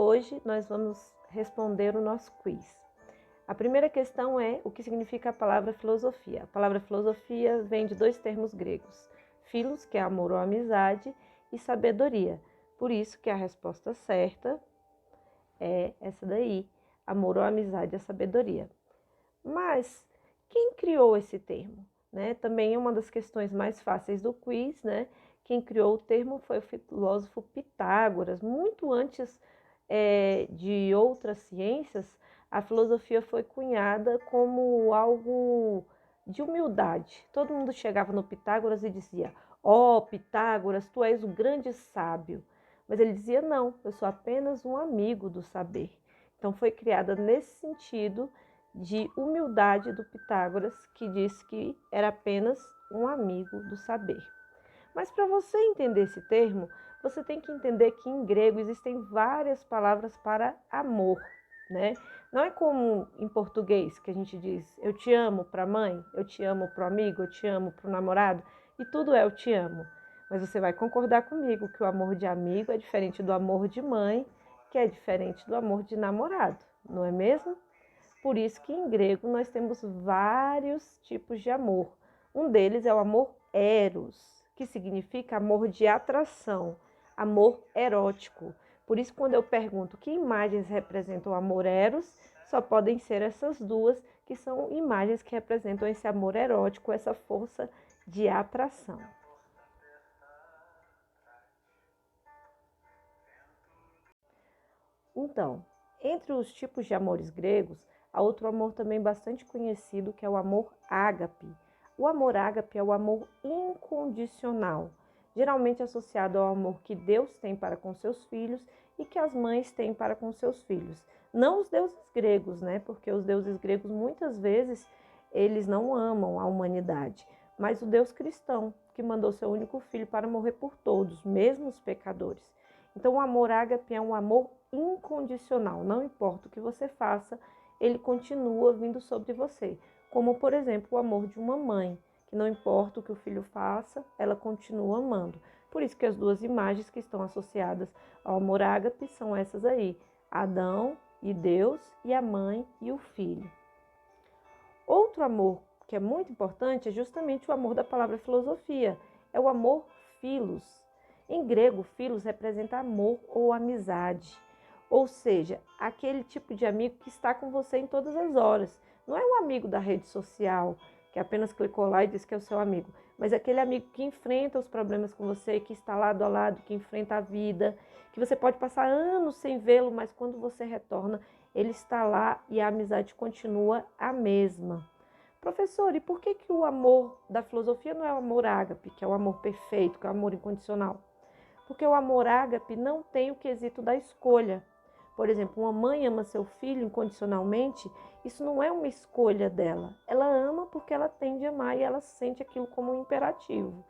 Hoje nós vamos responder o nosso quiz. A primeira questão é o que significa a palavra filosofia. A palavra filosofia vem de dois termos gregos, philos, que é amor ou amizade, e sabedoria. Por isso que a resposta certa é essa daí, amor ou amizade, a sabedoria. Mas quem criou esse termo? Também é uma das questões mais fáceis do quiz, né? Quem criou o termo foi o filósofo Pitágoras. Muito antes de outras ciências, a filosofia foi cunhada como algo de humildade. Todo mundo chegava no Pitágoras e dizia: ó, Pitágoras, tu és o grande sábio. Mas ele dizia: não, eu sou apenas um amigo do saber. Então foi criada nesse sentido de humildade do Pitágoras, que disse que era apenas um amigo do saber. Mas para você entender esse termo, você tem que entender que em grego existem várias palavras para amor, né? Não é como em português que a gente diz eu te amo para a mãe, eu te amo para o amigo, eu te amo para o namorado, e tudo é eu te amo. Mas você vai concordar comigo que o amor de amigo é diferente do amor de mãe, que é diferente do amor de namorado, não é mesmo? Por isso que em grego nós temos vários tipos de amor. Um deles é o amor eros, que significa amor de atração, amor erótico. Por isso, quando eu pergunto que imagens representam o amor eros, só podem ser essas duas, que são imagens que representam esse amor erótico, essa força de atração. Então, entre os tipos de amores gregos, há outro amor também bastante conhecido, que é o amor ágape. O amor ágape é o amor incondicional, geralmente associado ao amor que Deus tem para com seus filhos e que as mães têm para com seus filhos. Não os deuses gregos, né? Porque os deuses gregos muitas vezes eles não amam a humanidade, mas o Deus cristão, que mandou seu único filho para morrer por todos, mesmo os pecadores. Então o amor ágape é um amor incondicional, não importa o que você faça, ele continua vindo sobre você. Como, por exemplo, o amor de uma mãe, que não importa o que o filho faça, ela continua amando. Por isso que as duas imagens que estão associadas ao amor ágape são essas aí, Adão e Deus, e a mãe e o filho. Outro amor que é muito importante é justamente o amor da palavra filosofia, é o amor philos. Em grego, philos representa amor ou amizade. Ou seja, aquele tipo de amigo que está com você em todas as horas. Não é um amigo da rede social, que apenas clicou lá e disse que é o seu amigo, mas é aquele amigo que enfrenta os problemas com você, que está lado a lado, que enfrenta a vida, que você pode passar anos sem vê-lo, mas quando você retorna, ele está lá e a amizade continua a mesma. Professor, e por que o amor da filosofia não é o amor ágape, que é o amor perfeito, que é o amor incondicional? Porque o amor ágape não tem o quesito da escolha. Por exemplo, uma mãe ama seu filho incondicionalmente, isso não é uma escolha dela. Ela ama porque ela tem de amar e ela sente aquilo como um imperativo.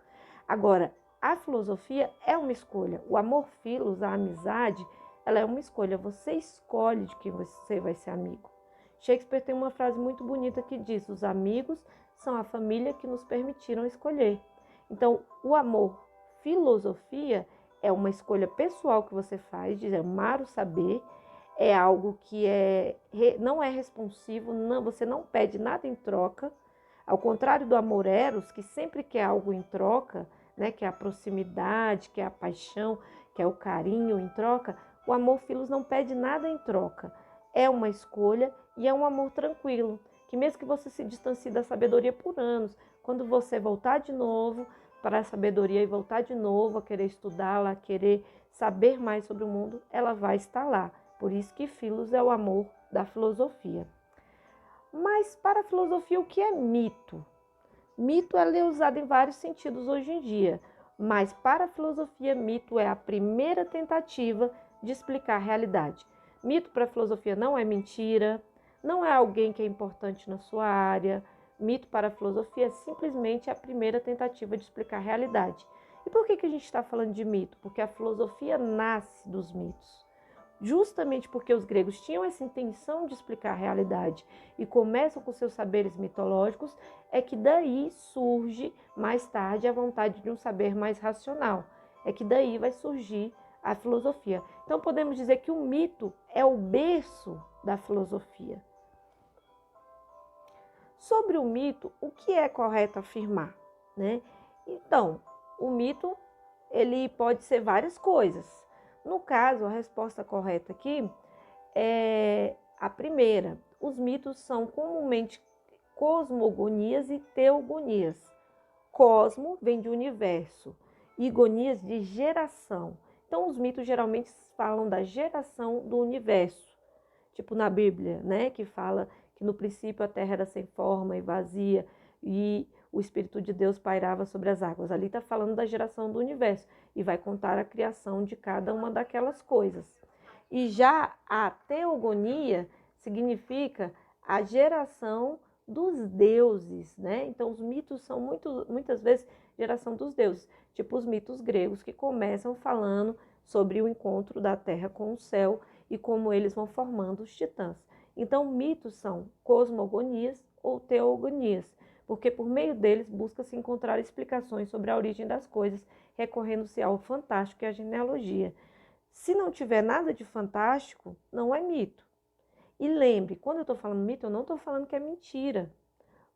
Agora, a filosofia é uma escolha. O amor philos, a amizade, ela é uma escolha. Você escolhe de quem você vai ser amigo. Shakespeare tem uma frase muito bonita que diz: os amigos são a família que nos permitiram escolher. Então, o amor filosofia é uma escolha pessoal que você faz de amar o saber, é algo que não é responsivo, você não pede nada em troca, ao contrário do amor eros, que sempre quer algo em troca, né, que é a proximidade, que é a paixão, que é o carinho em troca. O amor philos não pede nada em troca, é uma escolha e é um amor tranquilo, que mesmo que você se distancie da sabedoria por anos, quando você voltar de novo para a sabedoria e voltar de novo a querer estudá-la, a querer saber mais sobre o mundo, ela vai estar lá. Por isso que philos é o amor da filosofia. Mas para a filosofia, o que é mito? Mito é usado em vários sentidos hoje em dia, mas para a filosofia, mito é a primeira tentativa de explicar a realidade. Mito para a filosofia não é mentira, não é alguém que é importante na sua área. Mito para a filosofia é simplesmente a primeira tentativa de explicar a realidade. E por que a gente está falando de mito? Porque a filosofia nasce dos mitos. Justamente porque os gregos tinham essa intenção de explicar a realidade e começam com seus saberes mitológicos, é que daí surge mais tarde a vontade de um saber mais racional. É que daí vai surgir a filosofia. Então podemos dizer que o mito é o berço da filosofia. Sobre o mito, o que é correto afirmar, né? Então, o mito, ele pode ser várias coisas. No caso, a resposta correta aqui é a primeira. Os mitos são comumente cosmogonias e teogonias. Cosmo vem de universo e gonias de geração. Então, os mitos geralmente falam da geração do universo. Tipo na Bíblia, né, que fala que no princípio a terra era sem forma e vazia e o Espírito de Deus pairava sobre as águas. Ali está falando da geração do universo e vai contar a criação de cada uma daquelas coisas. E já a teogonia significa a geração dos deuses, né? Então os mitos são muitas vezes geração dos deuses, tipo os mitos gregos que começam falando sobre o encontro da terra com o céu e como eles vão formando os titãs. Então, mitos são cosmogonias ou teogonias, porque por meio deles busca-se encontrar explicações sobre a origem das coisas, recorrendo-se ao fantástico e à genealogia. Se não tiver nada de fantástico, não é mito. E lembre, quando eu estou falando mito, eu não estou falando que é mentira.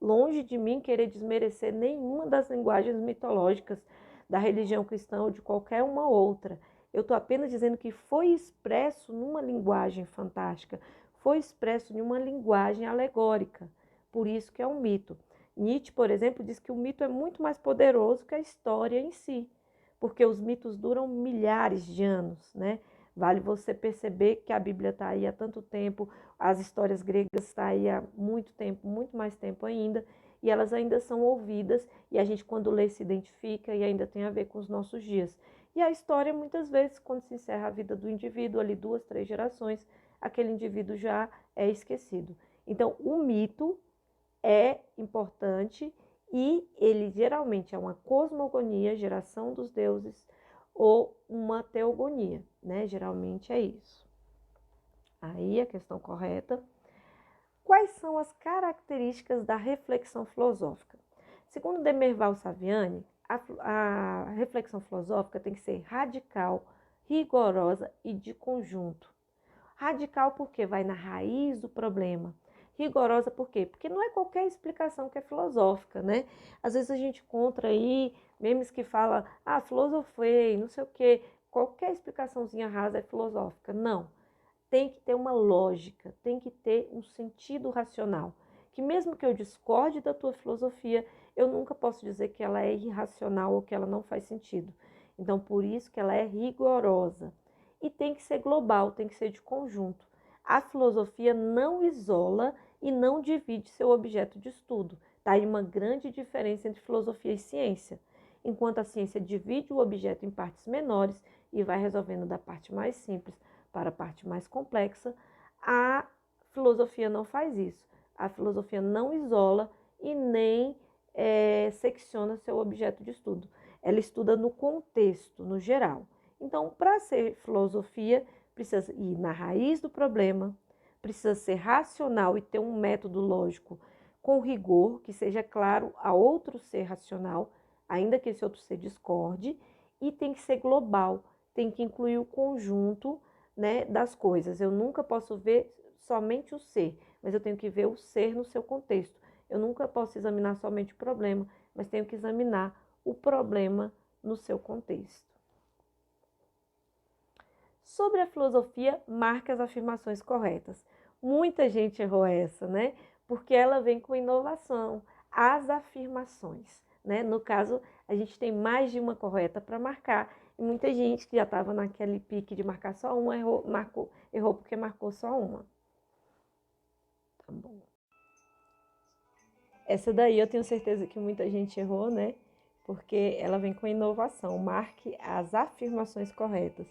Longe de mim querer desmerecer nenhuma das linguagens mitológicas da religião cristã ou de qualquer uma outra. Eu estou apenas dizendo que foi expresso numa linguagem fantástica, foi expresso em uma linguagem alegórica. Por isso que é um mito. Nietzsche, por exemplo, diz que o mito é muito mais poderoso que a história em si, porque os mitos duram milhares de anos, né? Vale você perceber que a Bíblia está aí há tanto tempo, as histórias gregas estão aí há muito tempo, muito mais tempo ainda, e elas ainda são ouvidas, e a gente quando lê se identifica e ainda tem a ver com os nossos dias. E a história, muitas vezes, quando se encerra a vida do indivíduo, ali 2, 3 gerações, aquele indivíduo já é esquecido. Então, o mito é importante e ele geralmente é uma cosmogonia, geração dos deuses, ou uma teogonia, né? Geralmente é isso. Aí a questão correta. Quais são as características da reflexão filosófica? Segundo Demerval Saviani, a reflexão filosófica tem que ser radical, rigorosa e de conjunto. Radical porque vai na raiz do problema. Rigorosa por quê? Porque não é qualquer explicação que é filosófica, né? Às vezes a gente encontra aí memes que falam, filosofei, não sei o quê. Qualquer explicaçãozinha rasa é filosófica. Não. Tem que ter uma lógica, tem que ter um sentido racional. Que mesmo que eu discorde da tua filosofia, eu nunca posso dizer que ela é irracional ou que ela não faz sentido. Então, por isso que ela é rigorosa. E tem que ser global, tem que ser de conjunto. A filosofia não isola e não divide seu objeto de estudo. Está aí uma grande diferença entre filosofia e ciência. Enquanto a ciência divide o objeto em partes menores e vai resolvendo da parte mais simples para a parte mais complexa, a filosofia não faz isso. A filosofia não isola e nem secciona seu objeto de estudo. Ela estuda no contexto, no geral. Então, para ser filosofia, precisa ir na raiz do problema, precisa ser racional e ter um método lógico com rigor, que seja claro a outro ser racional, ainda que esse outro ser discorde, e tem que ser global, tem que incluir o conjunto, né, das coisas. Eu nunca posso ver somente o ser, mas eu tenho que ver o ser no seu contexto. Eu nunca posso examinar somente o problema, mas tenho que examinar o problema no seu contexto. Sobre a filosofia, marque as afirmações corretas. Muita gente errou essa, né? Porque ela vem com inovação, as afirmações, né? No caso, a gente tem mais de uma correta para marcar. E muita gente que já estava naquele pique de marcar só uma, errou porque marcou só uma. Tá bom. Essa daí eu tenho certeza que muita gente errou, né? Porque ela vem com inovação. Marque as afirmações corretas.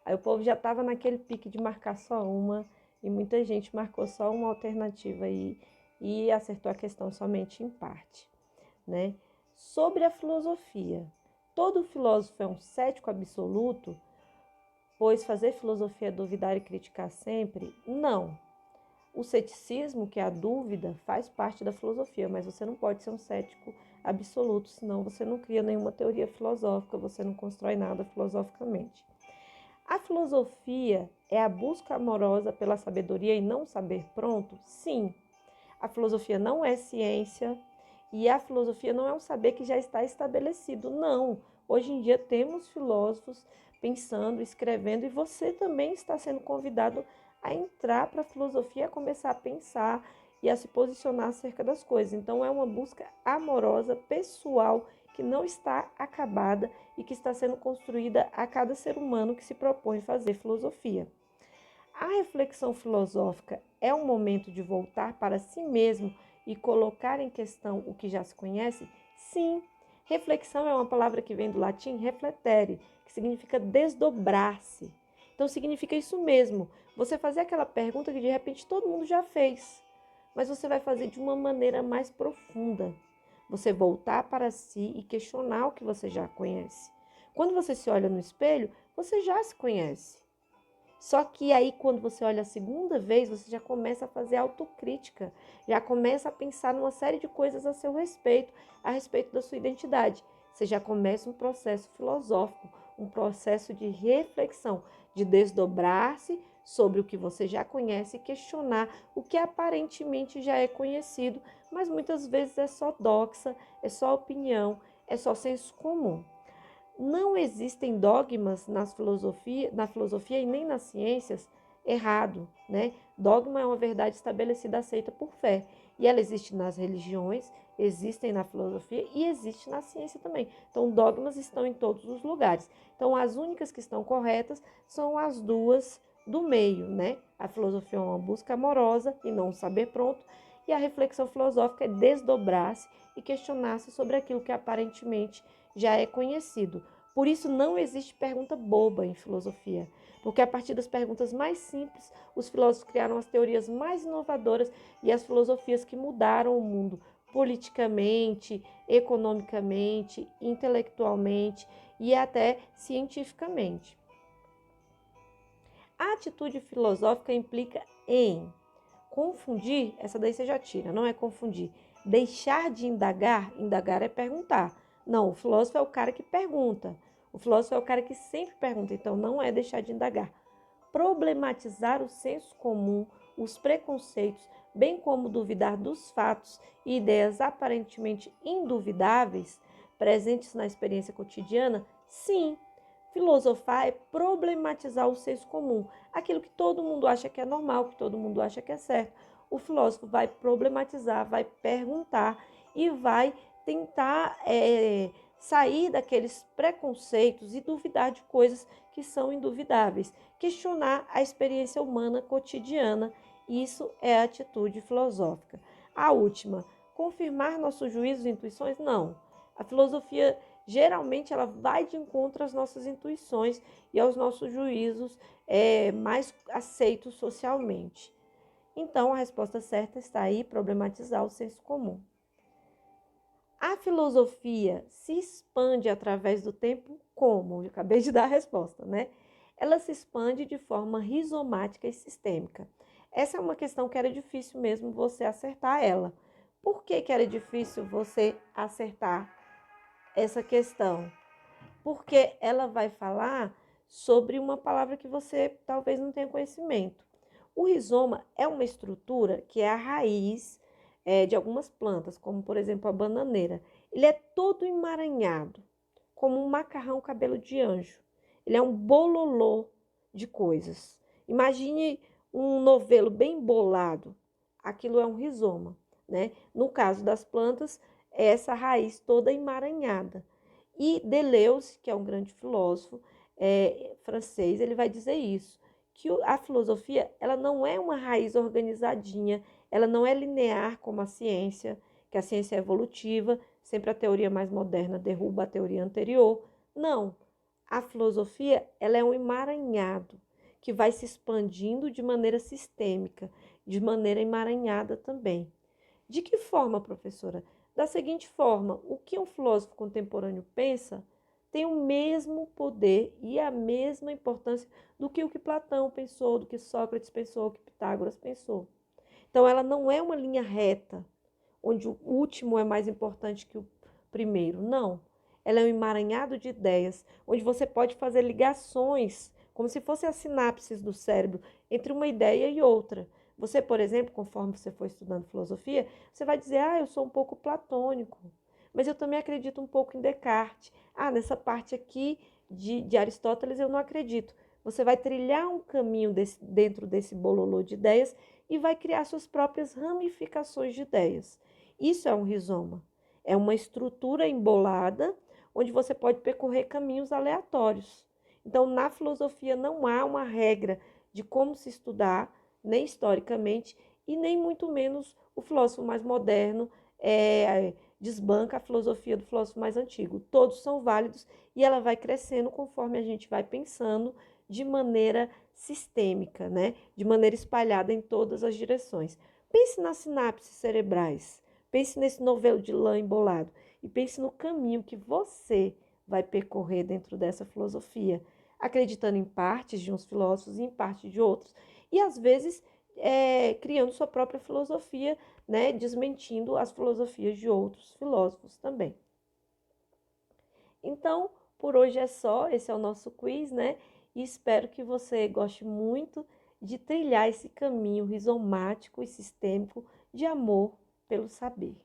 Aí o povo já estava naquele pique de marcar só uma e muita gente marcou só uma alternativa e acertou a questão somente em parte, né? Sobre a filosofia. Todo filósofo é um cético absoluto, pois fazer filosofia é duvidar e criticar sempre? Não. O ceticismo, que é a dúvida, faz parte da filosofia, mas você não pode ser um cético absoluto, senão você não cria nenhuma teoria filosófica, você não constrói nada filosoficamente. A filosofia é a busca amorosa pela sabedoria e não saber pronto? Sim. A filosofia não é ciência e a filosofia não é um saber que já está estabelecido, não. Hoje em dia temos filósofos pensando, escrevendo, e você também está sendo convidado a entrar para a filosofia, a começar a pensar e a se posicionar acerca das coisas. Então é uma busca amorosa, pessoal, que não está acabada e que está sendo construída a cada ser humano que se propõe fazer filosofia. A reflexão filosófica é um momento de voltar para si mesmo e colocar em questão o que já se conhece? Sim. Reflexão é uma palavra que vem do latim refletere, que significa desdobrar-se. Então significa isso mesmo, você fazer aquela pergunta que de repente todo mundo já fez, mas você vai fazer de uma maneira mais profunda. Você voltar para si e questionar o que você já conhece. Quando você se olha no espelho, você já se conhece. Só que aí, quando você olha a segunda vez, você já começa a fazer autocrítica, já começa a pensar numa série de coisas a respeito da sua identidade. Você já começa um processo filosófico, um processo de reflexão, de desdobrar-se sobre o que você já conhece e questionar o que aparentemente já é conhecido, mas muitas vezes é só doxa, é só opinião, é só senso comum. Não existem dogmas na filosofia e nem nas ciências errado, né? Dogma é uma verdade estabelecida, aceita por fé. E ela existe nas religiões, existem na filosofia e existe na ciência também. Então, dogmas estão em todos os lugares. Então, as únicas que estão corretas são as duas do meio, né? A filosofia é uma busca amorosa e não um saber pronto. E a reflexão filosófica é desdobrar-se e questionar-se sobre aquilo que aparentemente já é conhecido. Por isso não existe pergunta boba em filosofia, porque a partir das perguntas mais simples, os filósofos criaram as teorias mais inovadoras e as filosofias que mudaram o mundo politicamente, economicamente, intelectualmente e até cientificamente. A atitude filosófica implica em confundir, essa daí você já tira, não é confundir. Deixar de indagar, indagar é perguntar. Não, o filósofo é o cara que pergunta. O filósofo é o cara que sempre pergunta, então não é deixar de indagar. Problematizar o senso comum, os preconceitos, bem como duvidar dos fatos e ideias aparentemente induvidáveis, presentes na experiência cotidiana, sim. Filosofar é problematizar o senso comum, aquilo que todo mundo acha que é normal, que todo mundo acha que é certo. O filósofo vai problematizar, vai perguntar e vai tentar sair daqueles preconceitos e duvidar de coisas que são induvidáveis, questionar a experiência humana cotidiana. Isso é a atitude filosófica. A última, confirmar nossos juízos e intuições? Não. A filosofia geralmente ela vai de encontro às nossas intuições e aos nossos juízos mais aceitos socialmente. Então, a resposta certa está aí, problematizar o senso comum. A filosofia se expande através do tempo como? Eu acabei de dar a resposta, né? Ela se expande de forma rizomática e sistêmica. Essa é uma questão que era difícil mesmo você acertar ela. Por que era difícil você acertar essa questão? Porque ela vai falar sobre uma palavra que você talvez não tenha conhecimento. O rizoma é uma estrutura que é a raiz de algumas plantas, como por exemplo a bananeira. Ele é todo emaranhado, como um macarrão cabelo de anjo. Ele é um bololô de coisas. Imagine um novelo bem bolado. Aquilo é um rizoma, né? No caso das plantas, é essa raiz toda emaranhada. E Deleuze, que é um grande filósofo francês, ele vai dizer isso, que a filosofia ela não é uma raiz organizadinha, ela não é linear como a ciência, que a ciência é evolutiva, sempre a teoria mais moderna derruba a teoria anterior. Não, a filosofia ela é um emaranhado que vai se expandindo de maneira sistêmica, de maneira emaranhada também. De que forma, professora? Da seguinte forma, o que um filósofo contemporâneo pensa tem o mesmo poder e a mesma importância do que o que Platão pensou, do que Sócrates pensou, do que Pitágoras pensou. Então, ela não é uma linha reta, onde o último é mais importante que o primeiro. Não. Ela é um emaranhado de ideias, onde você pode fazer ligações como se fossem as sinapses do cérebro entre uma ideia e outra. Você, por exemplo, conforme você for estudando filosofia, você vai dizer, eu sou um pouco platônico, mas eu também acredito um pouco em Descartes. Nessa parte aqui de Aristóteles eu não acredito. Você vai trilhar um caminho dentro desse bololô de ideias e vai criar suas próprias ramificações de ideias. Isso é um rizoma. É uma estrutura embolada onde você pode percorrer caminhos aleatórios. Então, na filosofia não há uma regra de como se estudar, nem historicamente, e nem muito menos o filósofo mais moderno desbanca a filosofia do filósofo mais antigo. Todos são válidos e ela vai crescendo conforme a gente vai pensando de maneira sistêmica, né? De maneira espalhada em todas as direções. Pense nas sinapses cerebrais, pense nesse novelo de lã embolado e pense no caminho que você vai percorrer dentro dessa filosofia, acreditando em partes de uns filósofos e em parte de outros, e às vezes criando sua própria filosofia, né, desmentindo as filosofias de outros filósofos também. Então, por hoje é só, esse é o nosso quiz, né? E espero que você goste muito de trilhar esse caminho rizomático e sistêmico de amor pelo saber.